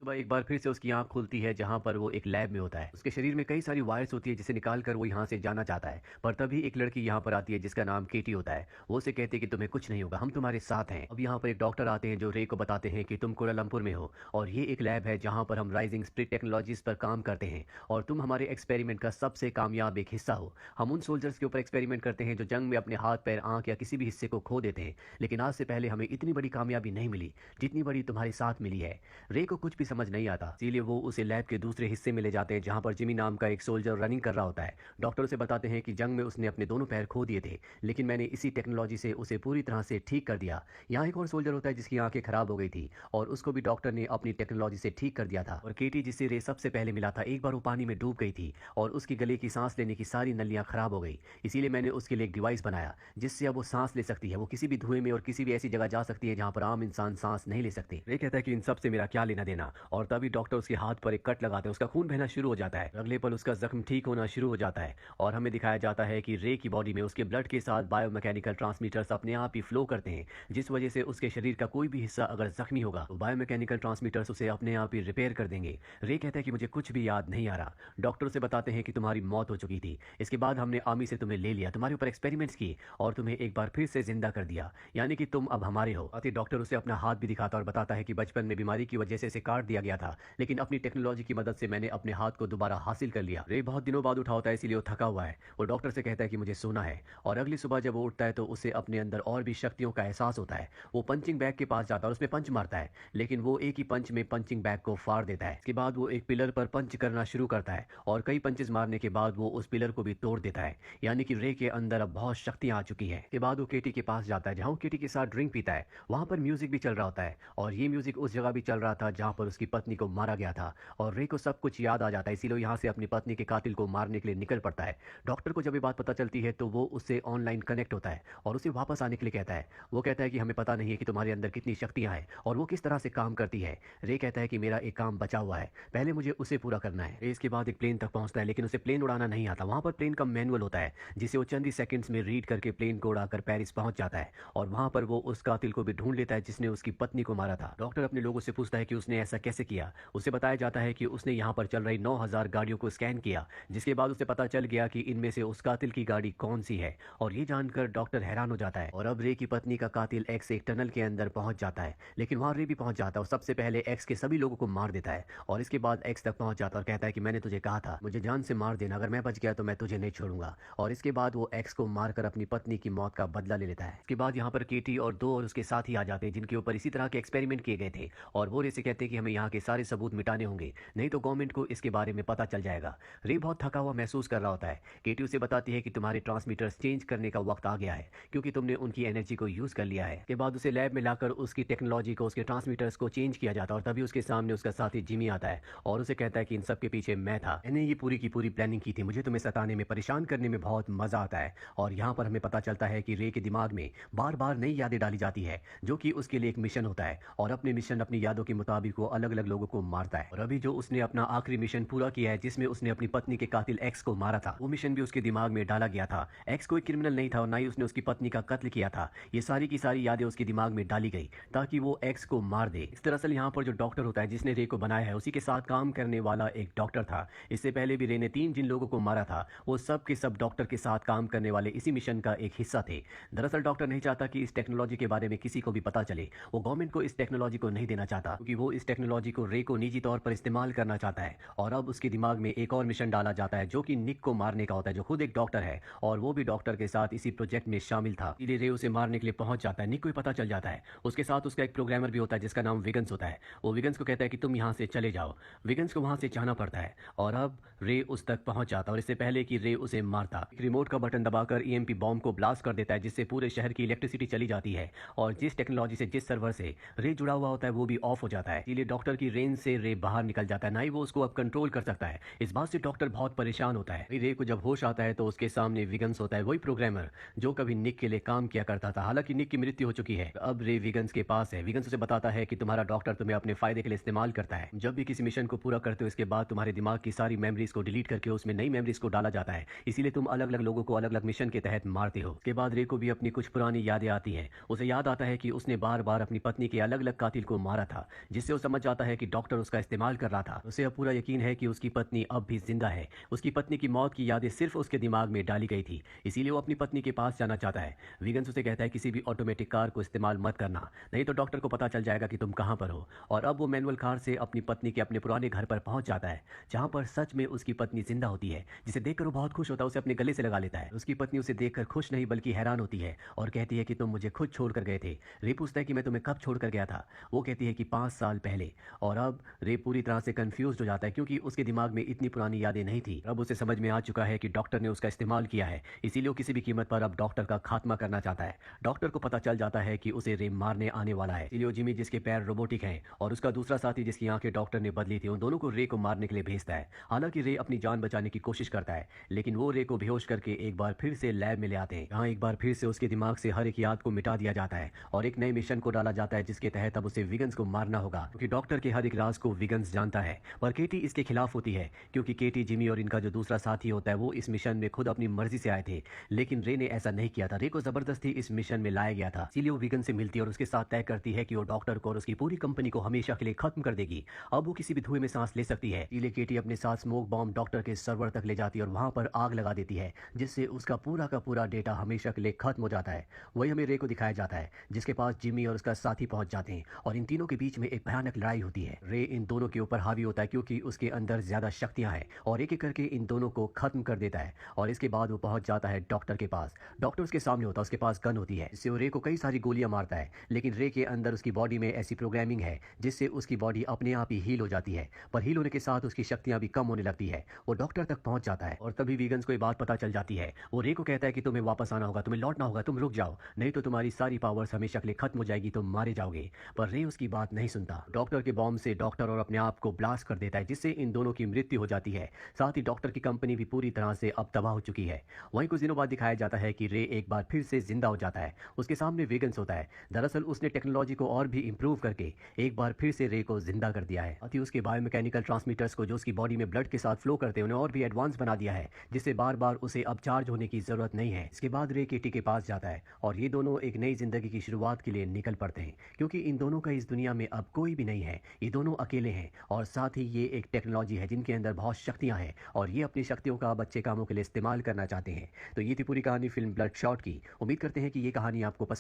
सुबह एक बार फिर से उसकी आंख खुलती है जहां पर वो एक लैब में होता है। उसके शरीर में कई सारी वायर्स होती है जिसे निकाल कर वो यहाँ से जाना चाहता है, पर तभी एक लड़की यहाँ पर आती है जिसका नाम केटी होता है। वो उसे कहती है कि तुम्हें कुछ नहीं होगा, हम तुम्हारे साथ हैं। अब यहाँ पर एक डॉक्टर आते हैं जो रे को बताते हैं कि तुम कोलालमपुर में हो और ये एक लैब है जहाँ पर हम राइजिंग स्प्रिट टेक्नोलॉजीज पर काम करते हैं और तुम हमारे एक्सपेरिमेंट का सबसे कामयाब एक हिस्सा हो। हम उन सोल्जर्स के ऊपर एक्सपेरिमेंट करते हैं जो जंग में अपने हाथ पैर आंख या किसी भी हिस्से को खो देते हैं, लेकिन आज से पहले हमें इतनी बड़ी कामयाबी नहीं मिली जितनी बड़ी तुम्हारे साथ मिली है। रे को कुछ भी समझ नहीं आता, इसीलिए वो उसे लैब के दूसरे हिस्से में ले जाते हैं जहां पर जिमी नाम का एक सोल्जर रनिंग कर रहा होता है। डॉक्टर उसे बताते हैं कि जंग में उसने अपने दोनों पैर खो दिए थे, लेकिन मैंने इसी टेक्नोलॉजी से उसे पूरी तरह से ठीक कर दिया। यहाँ एक और सोल्जर होता है जिसकी आंखें खराब हो गई थी और उसको भी डॉक्टर ने अपनी टेक्नोलॉजी से ठीक कर दिया था। और केटी जिससे रे सबसे पहले मिला था, एक बार वो पानी में डूब गई थी और उसकी गले की सांस लेने की सारी नलियां खराब हो गई। इसीलिए मैंने उसके लिए एक डिवाइस बनाया जिससे अब वो सांस ले सकती है। वो किसी भी धुएं में और किसी भी ऐसी जगह जा सकती है जहां पर आम इंसान सांस नहीं ले सकते। रे कहता है कि इन सब से मेरा क्या लेना देना, और तभी डॉक्टर उसके हाथ पर एक कट लगाते हैं। उसका खून बहना शुरू हो जाता है। अगले पल उसका जख्म ठीक होना शुरू हो जाता है और हमें दिखाया जाता है कि रे की बॉडी में उसके ब्लड के साथ बायोमैकेनिकल ट्रांसमीटर्स अपने आप ही फ्लो करते हैं, जिस वजह से उसके शरीर का कोई भी हिस्सा अगर जख्मी होगा तो बायोमैकेनिकल ट्रांसमीटर्स उसे अपने आप ही रिपेयर कर देंगे। रे कहता है कि मुझे कुछ भी याद नहीं आ रहा। डॉक्टर उसे बताते हैं कि तुम्हारी मौत हो चुकी थी, इसके बाद हमने आर्मी से तुम्हें ले लिया, तुम्हारे ऊपर एक्सपेरिमेंट्स किए और तुम्हें एक बार फिर से जिंदा कर दिया, यानी कि तुम अब हमारे हो। आते डॉक्टर उसे अपना हाथ भी दिखाता और बताता है कि बचपन में बीमारी की वजह से इसे काट दिया गया था, लेकिन अपनी टेक्नोलॉजी की मदद से मैंने अपने हाथ को दोबारा हासिल कर लिया। रे बहुत दिनों बाद उठा होता है, इसीलिए वो थका हुआ है। वो डॉक्टर से कहता है कि मुझे सोना है, और अगली सुबह जब वो उठता है तो उसे अपने अंदर और भी शक्तियों का एहसास होता है। वो पंचिंग बैग के पास जाता है और उसमें पंच मारता है, लेकिन वो एक ही पंच में पंचिंग बैग को फाड़ देता है। इसके बाद वो एक पिलर पर पंच करना शुरू करता है और कई पंचेस मारने के बाद वो उस पिलर को भी तोड़ देता है, यानी कि रे के अंदर अब बहुत शक्तियां आ चुकी है। के बाद वो केटी के पास जाता है जहां वो केटी के साथ ड्रिंक पीता है। वहां पर म्यूजिक भी चल रहा होता है और ये म्यूजिक उस जगह भी चल रहा था जहां पर उसकी पत्नी को मारा गया था, और रे को सब कुछ याद आ जाता है, इसीलिए यहाँ से अपनी पत्नी के कातिल को मारने के लिए निकल पड़ता है। डॉक्टर को जब ये बात पता चलती है तो वो उससे ऑनलाइन कनेक्ट होता है और उसे वापस आने के लिए कहता है। वो कहता है कि हमें पता नहीं है कि तुम्हारे अंदर कितनी शक्तियां हैं और वो किस तरह से काम करती है। रे कहता है कि मेरा एक काम बचा हुआ है, पहले मुझे उसे पूरा करना है। रे इसके बाद एक प्लेन तक पहुंचता है, लेकिन उसे प्लेन उड़ाना नहीं आता। वहां पर प्लेन का मैनुअल होता है जिसे वो चंद ही सेकंड्स में रीड करके प्लेन को उड़ाकर पेरिस पहुंच जाता है, और वहां पर वो उस कातिल को भी ढूंढ लेता है जिसने उसकी पत्नी को मारा था। डॉक्टर अपने लोगों से पूछता है कि उसने ऐसा कैसे किया। उसे बताया जाता है कि उसने यहाँ पर चल रही 9,000 गाड़ियों को स्कैन किया, जिसके बाद उसे पता चल गया कि इनमें से उस कातिल की गाड़ी कौन सी है, और ये जानकर डॉक्टर हैरान हो जाता है। और अब रे की पत्नी का कातिल एक्स एक टनल के अंदर पहुंच जाता है, लेकिन वहां रे भी पहुंच जाता है और सबसे पहले एक्स के सभी लोगों को मार देता है, और इसके बाद एक्स तक पहुंच जाता है और कहता है कि मैंने तुझे कहा था मुझे जान से मार देना, अगर मैं बच गया तो मैं तुझे नहीं छोड़ूंगा। और इसके बाद वो एक्स को मारकर अपनी पत्नी की मौत का बदला ले लेता है। इसके बाद यहाँ पर केटी और दो और उसके साथी आ जाते हैं जिनके ऊपर इसी तरह के एक्सपेरिमेंट किए गए थे, और वो रे से कहते हैं कि हमें यहाँ के सारे सबूत मिटाने होंगे, नहीं तो गवर्नमेंट को इसके बारे में पता चल जाएगा। रे बहुत थका हुआ महसूस कर रहा होता है। केटी उसे बताती है कि तुम्हारे ट्रांसमीटर्स चेंज करने का वक्त आ गया है क्योंकि तुमने उनकी एनर्जी को यूज कर लिया है। के बाद उसे लैब में लाकर उसकी टेक्नोलॉजी को, उसके ट्रांसमीटर्स को चेंज किया जाता है, और तभी उसके सामने उसका साथी जिमी आता है और उसे कहता है कि इन सब के पीछे मैं था, मैंने ये पूरी की पूरी प्लानिंग की थी, मुझे तुम्हें सताने में, परेशान करने में बहुत मजा आता है। और यहाँ पर हमें पता चलता है कि रे के दिमाग में बार बार नई यादें डाली जाती है जो कि उसके लिए एक मिशन होता है, और अपने मिशन अपनी यादों के मुताबिक वो अलग अलग लोगों को मारता है। और अभी जो उसने अपना आखिरी मिशन पूरा किया है जिसमें उसने अपनी पत्नी के कातिल एक्स को मारा था, वो मिशन भी उसके दिमाग में डाला गया था। एक्स कोई क्रिमिनल नहीं था और ना ही उसने उसकी पत्नी का कत्ल किया था। ये सारी की सारी यादें उसके दिमाग में डाली गई ताकि वो एक्स को मार दे। इस दरअसल यहाँ पर जो डॉक्टर होता है जिसने रे को बनाया है उसी के साथ काम करने वाला एक डॉक्टर था। इससे पहले भी रे ने 3 जिन लोगों को मारा था वो सब के सब डॉक्टर के साथ काम करने वाले इसी मिशन का एक हिस्सा थे। दरअसल डॉक्टर नहीं चाहता कि इस टेक्नोलॉजी के बारे में किसी को भी पता चले। वो गवर्नमेंट को इस टेक्नोलॉजी को नहीं देना चाहता क्योंकि वो इस टेक्नोलॉजी को रे को निजी तौर पर इस्तेमाल करना चाहता है। और अब उसके दिमाग में एक और मिशन डाला जाता है जो कि निक को मारने का होता है, जो खुद एक डॉक्टर है और वो भी डॉक्टर के साथ इसी प्रोजेक्ट में शामिल था। इसलिए रे उसे मारने के लिए पहुंच जाता है। निक को पता चल जाता है। उसके साथ उसका एक प्रोग्रामर भी होता है जिसका नाम विगन्स होता है। वो विगन्स को कहता है कि तुम यहाँ से चले जाओ। विगन्स को वहां से जाना पड़ता है और अब रे उस तक पहुंच जाता है, और इससे पहले कि रे उसे मारता, रिमोट का बटन दबाकर ईएमपी बॉम्ब को ब्लास्ट कर देता है जिससे पूरे शहर की इलेक्ट्रिसिटी चली जाती है, और जिस टेक्नोलॉजी से, जिस सर्वर से रे जुड़ा हुआ होता है वो भी ऑफ हो जाता है। इसलिए डॉक्टर की रेंज से रे बाहर निकल जाता है, ना ही वो उसको अब कंट्रोल कर सकता है। इस बात से डॉक्टर बहुत परेशान होता है। रे को जब होश आता है तो उसके सामने विगन्स होता है, वही प्रोग्रामर जो कभी निक के लिए काम किया करता था। हालांकि निक की मृत्यु हो चुकी है। अब रे विगन्स के पास है। विगन्स उसे बताता है कि तुम्हारा डॉक्टर तुम्हें अपने फायदे के लिए इस्तेमाल करता है। जब भी किसी मिशन को पूरा करते हो इसके बाद तुम्हारे दिमाग की सारी मेमोरीज को डिलीट करके उसमें नई मेमोरीज को डाला जाता है, इसीलिए तुम अलग अलग लोगों को अलग अलग मिशन के तहत मारते हो। उसके बाद रे को भी अपनी कुछ पुरानी यादें आती हैं। उसे याद आता है कि उसने बार बार अपनी पत्नी के अलग अलग कातिल को मारा था, जिससे वो समझ जाता है कि डॉक्टर उसका इस्तेमाल कर रहा था। उसे अब पूरा यकीन है कि उसकी पत्नी अब भी जिंदा है। उसकी पत्नी की मौत की यादें सिर्फ उसके दिमाग में डाली गई थी, इसीलिए वो अपनी पत्नी के पास जाना चाहता है। विगन्स उसे कहता है किसी भी ऑटोमेटिक कार को इस्तेमाल मत करना, नहीं तो डॉक्टर को पता चल जाएगा कि तुम कहाँ पर हो। और अब वो मैनुअल कार से अपनी पत्नी के अपने पुराने घर पर पहुंच जाता है, जहां पर सच में उसकी पत्नी जिंदा होती है, जिसे देखकर वो बहुत खुश होता है, उसे अपने गले से लगा लेता है। उसकी पत्नी उसे देखकर खुश नहीं बल्कि हैरान होती है और कहती है कि तुम मुझे खुद छोड़कर गए थे। रे पूछता है कि मैं तुम्हें कब छोड़कर गया था। वो कहती है कि 5 साल पहले। और अब रे पूरी तरह से कंफ्यूज हो जाता है क्योंकि उसके दिमाग में इतनी पुरानी यादें नहीं थी। अब उसे समझ में आ चुका है कि डॉक्टर ने उसका इस्तेमाल किया है, इसीलिए वो किसी भी कीमत पर अब डॉक्टर का खात्मा करना चाहता है। डॉक्टर को पता चल जाता है कि उसे रे मारने आने वाला है, इसीलिए वो जिमी जिसके पैर रोबोटिक हैं और उसका दूसरा साथी जिसकी आंखें डॉक्टर ने बदली थी, उन दोनों को रे को मारने के लिए भेजता है। हालांकि रे अपनी जान बचाने की कोशिश करता है, लेकिन वो रे को बेहोश करके एक बार फिर से लैब में ले आते हैं, जहां एक बार फिर से उसके दिमाग से हर एक याद को मिटा दिया जाता है और एक नए मिशन को डाला जाता है जिसके तहत अब उसे विगन्स को मारना होगा, क्योंकि डॉक्टर के हर एक राज को विगन्स जानता है। पर केटी इसके खिलाफ होती है, क्योंकि केटी, जिमी और इनका जो दूसरा साथी होता है वो इस मिशन में खुद अपनी मर्जी से आए थे, लेकिन रे ने ऐसा नहीं किया था। रे को जबरदस्ती इस मिशन में लाया गया था, इसीलिए वो विगन से मिलती है और उसके साथ तय करती है कि वो डॉक्टर को और उसकी पूरी कंपनी को हमेशा के लिए खत्म कर देगी। अब वो किसी भी धुएं में सांस ले सकती है, इसीलिए केटी अपने साथ स्मोक बॉम्ब डॉक्टर के सर्वर तक ले जाती है और वहां पर आग लगा देती है, जिससे उसका पूरा का पूरा डेटा हमेशा के लिए खत्म हो जाता है। वही हमें रे को दिखाया जाता है, जिसके पास जिमी और उसका साथी पहुंच जाते हैं और इन तीनों के बीच में एक भयानक लड़ाई होती है। रे इन दोनों के ऊपर हावी होता है क्योंकि उसके अंदर ज्यादा शक्तियां हैं और एक एक करके इन दोनों को खत्म कर देता है। और इसके बाद वो पहुंच जाता है डॉक्टर के पास। डॉक्टर उसके सामने होता है, उसके पास गन होती है, जिससे वो रे को कई सारी गोलियां मारता है, लेकिन रे के अंदर उसकी बॉडी में ऐसी प्रोग्रामिंग है जिससे उसकी बॉडी अपने आप ही हील हो जाती है। पर हील होने के साथ उसकी शक्तियां भी कम होने लगती है। वो डॉक्टर तक पहुंच जाता है और तभी वीगन्स को ये बात पता चल जाती है। वो रे को कहता है कि तुम्हें वापस आना होगा, तुम्हें लौटना होगा, तुम रुक जाओ, नहीं तो तुम्हारी सारी पावर्स हमेशा के लिए खत्म हो जाएगी, तुम मारे जाओगे। पर रे उसकी बात नहीं सुनता। डॉक्टर के बॉम्ब से डॉक्टर और अपने आप को ब्लास्ट कर देता है, जिससे इन दोनों की मृत्यु हो जाती है। साथ ही डॉक्टर की कंपनी भी पूरी तरह से अब तबाह हो चुकी है। वहीं कुछ दिनों बाद दिखाया जाता है कि रे एक बार फिर से जिंदा हो जाता है। उसके सामने वेगन्स होता है। दरअसल उसने टेक्नोलॉजी को और भी इंप्रूव करके एक बार फिर से रे को जिंदा कर दिया है। अति उसके बायोमैकेनिकल ट्रांसमीटर्स को जो उसकी बॉडी में ब्लड के साथ फ्लो करते हैं उन्हें और भी एडवांस बना दिया है, जिससे बार बार उसे अब चार्ज होने की जरूरत नहीं है। इसके बाद रे केटी के पास जाता है और ये दोनों एक नई जिंदगी की शुरुआत के लिए निकल पड़ते हैं, क्योंकि इन दोनों का इस दुनिया में अब कोई भी नहीं है। ये दोनों अकेले हैं और साथ ही ये एक टेक्नोलॉजी है जिनके अंदर बहुत शक्तियां हैं और ये अपनी शक्तियों का अब अच्छे कामों के लिए इस्तेमाल करना चाहते हैं। तो ये थी पूरी कहानी फिल्म ब्लड शॉट की। उम्मीद करते हैं कि ये कहानी आपको पसंद